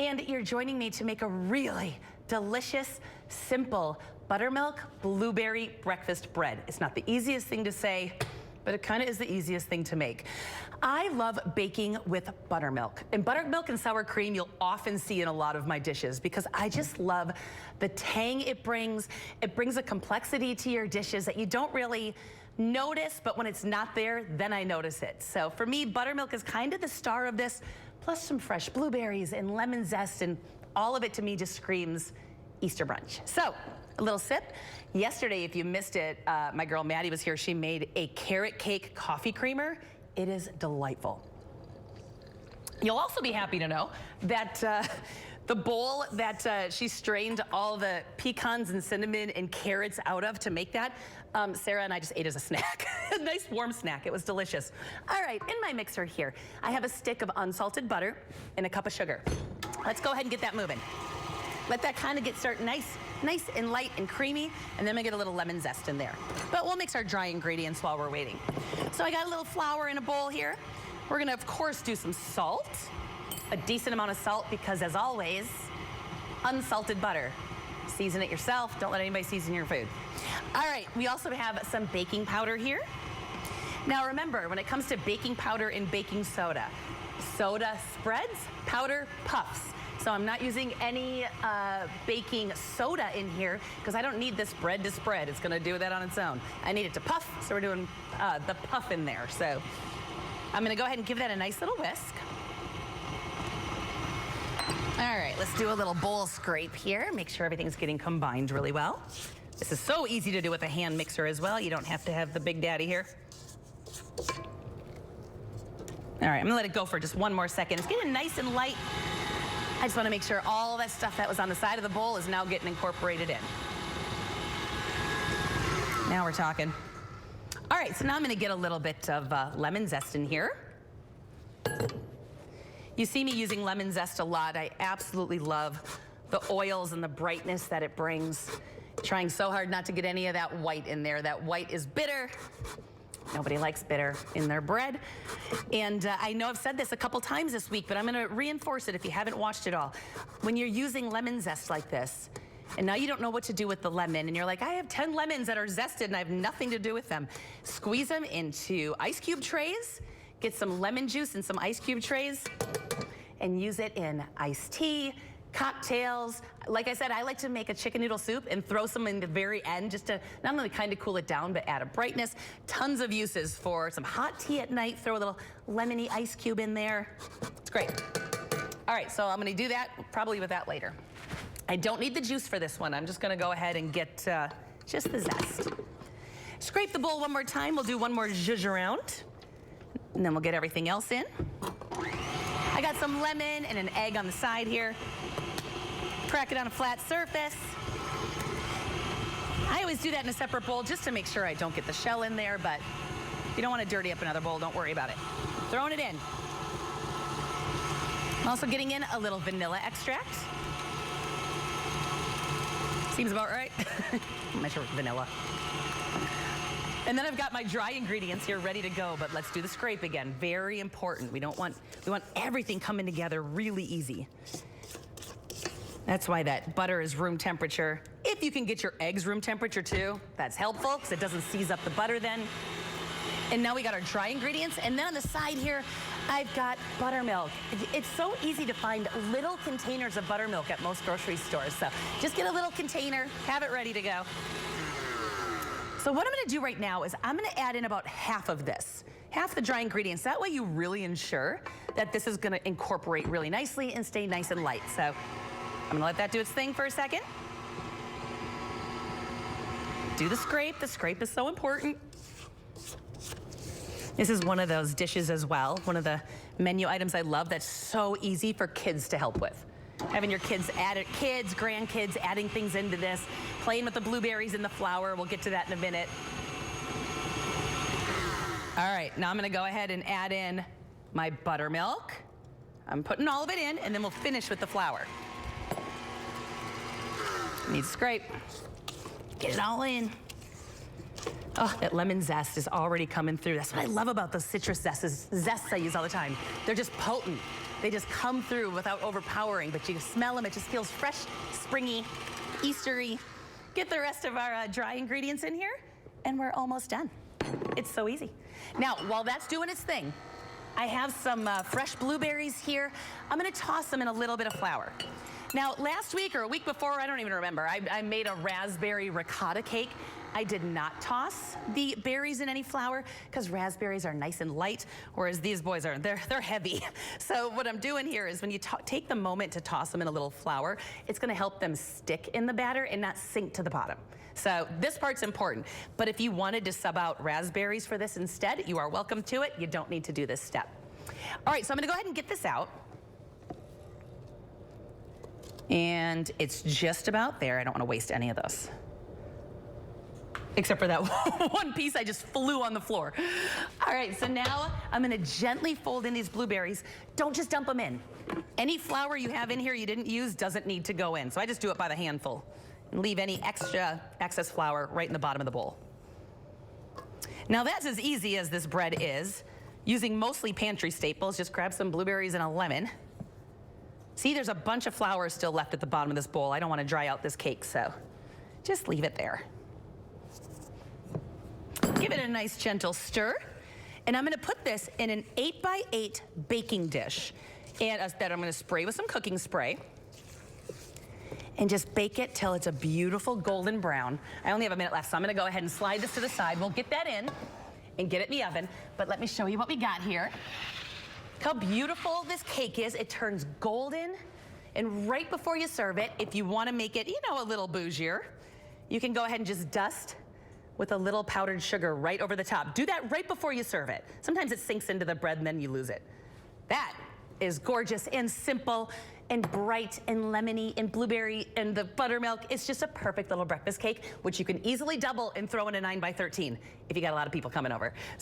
and you're joining me to make a really delicious, simple buttermilk blueberry breakfast bread. It's not the easiest thing to say, but it kind of is the easiest thing to make. I love baking with buttermilk. And buttermilk and sour cream you'll often see in a lot of my dishes because I just love the tang it brings. It brings a complexity to your dishes that you don't really notice, but when it's not there, then I notice it. So for me, buttermilk is kind of the star of this, plus some fresh blueberries and lemon zest, and all of it to me just screams Easter brunch. So a little sip. Yesterday, if you missed it, my girl Maddie was here. She made a carrot cake coffee creamer. It is delightful. You'll also be happy to know that the bowl that she strained all the pecans and cinnamon and carrots out of to make that, Sarah and I just ate as a snack. A nice warm snack. It was delicious. All right, in my mixer here, I have a stick of unsalted butter and a cup of sugar. Let's go ahead and get that moving. Let that kind of get started nice and light and creamy, and then we get a little lemon zest in there. But we'll mix our dry ingredients while we're waiting. So I got a little flour in a bowl here. We're gonna, of course, do some salt, a decent amount of salt, because as always, unsalted butter. Season it yourself, don't let anybody season your food. All right, we also have some baking powder here. Now remember, when it comes to baking powder and baking soda, soda spreads, powder puffs. So I'm not using any baking soda in here because I don't need this bread to spread. It's gonna do that on its own. I need it to puff, so we're doing the puff in there. So I'm gonna go ahead and give that a nice little whisk. All right, let's do a little bowl scrape here. Make sure everything's getting combined really well. This is so easy to do with a hand mixer as well. You don't have to have the big daddy here. All right, I'm gonna let it go for just one more second. It's getting nice and light. I just want to make sure all that stuff that was on the side of the bowl is now getting incorporated in. Now we're talking. All right, so now I'm going to get a little bit of lemon zest in here. You see me using lemon zest a lot. I absolutely love the oils and the brightness that it brings. Trying so hard not to get any of that white in there. That white is bitter. Nobody likes bitter in their bread. And I know I've said this a couple times this week, but I'm gonna reinforce it if you haven't watched it all. When you're using lemon zest like this, and now you don't know what to do with the lemon, and you're like, I have 10 lemons that are zested and I have nothing to do with them. Squeeze them into ice cube trays, get some lemon juice in some ice cube trays, and use it in iced tea, cocktails. Like I said, I like to make a chicken noodle soup and throw some in the very end just to not only kind of cool it down, but add a brightness. Tons of uses for some hot tea at night. Throw a little lemony ice cube in there. It's great. All right, so I'm gonna do that, probably with that later. I don't need the juice for this one. I'm just gonna go ahead and get just the zest. Scrape the bowl one more time. We'll do one more zhuzh around, and then we'll get everything else in. I got some lemon and an egg on the side here. Crack it on a flat surface. I always do that in a separate bowl just to make sure I don't get the shell in there, but if you don't want to dirty up another bowl, don't worry about it. Throwing it in. I'm also getting in a little vanilla extract. Seems about right. Measure vanilla. And then I've got my dry ingredients here ready to go, but let's do the scrape again. Very important. We want everything coming together really easy. That's why that butter is room temperature. If you can get your eggs room temperature too, that's helpful because it doesn't seize up the butter then. And now we got our dry ingredients. And then on the side here, I've got buttermilk. It's so easy to find little containers of buttermilk at most grocery stores. So just get a little container, have it ready to go. So what I'm gonna do right now is I'm gonna add in about half of this, half the dry ingredients. That way you really ensure that this is gonna incorporate really nicely and stay nice and light. So I'm gonna let that do its thing for a second. Do the scrape. The scrape is so important. This is one of those dishes as well, one of the menu items I love that's so easy for kids to help with. Having your kids add it, kids, grandkids adding things into this, playing with the blueberries and the flour. We'll get to that in a minute. All right, now I'm gonna go ahead and add in my buttermilk. I'm putting all of it in, and then we'll finish with the flour. Need to scrape. Get it all in. Oh, that lemon zest is already coming through. That's what I love about those citrus zests I use all the time. They're just potent. They just come through without overpowering, but you smell them. It just feels fresh, springy, Eastery. Get the rest of our dry ingredients in here, and we're almost done. It's so easy. Now, while that's doing its thing, I have some fresh blueberries here. I'm gonna toss them in a little bit of flour. Now, last week or a week before, I don't even remember, I made a raspberry ricotta cake. I did not toss the berries in any flour because raspberries are nice and light, whereas these boys are, they're heavy. So what I'm doing here is when you take the moment to toss them in a little flour, it's gonna help them stick in the batter and not sink to the bottom. So this part's important, but if you wanted to sub out raspberries for this instead, you are welcome to it. You don't need to do this step. All right, so I'm gonna go ahead and get this out. And it's just about there. I don't wanna waste any of those. Except for that one piece I just flew on the floor. All right, so now I'm gonna gently fold in these blueberries. Don't just dump them in. Any flour you have in here you didn't use doesn't need to go in. So I just do it by the handful and leave any excess flour right in the bottom of the bowl. Now that's as easy as this bread is. Using mostly pantry staples, just grab some blueberries and a lemon. See, there's a bunch of flour still left at the bottom of this bowl. I don't wanna dry out this cake, so just leave it there. Give it a nice gentle stir. And I'm gonna put this in an 8x8 baking dish. And that I'm gonna spray with some cooking spray. And just bake it till it's a beautiful golden brown. I only have a minute left, so I'm gonna go ahead and slide this to the side. We'll get that in and get it in the oven. But let me show you what we got here. Look how beautiful this cake is. It turns golden. And right before you serve it, if you wanna make it, a little bougier, you can go ahead and just dust with a little powdered sugar right over the top. Do that right before you serve it. Sometimes it sinks into the bread and then you lose it. That is gorgeous and simple and bright and lemony and blueberry and the buttermilk. It's just a perfect little breakfast cake, which you can easily double and throw in a 9x13 if you got a lot of people coming over.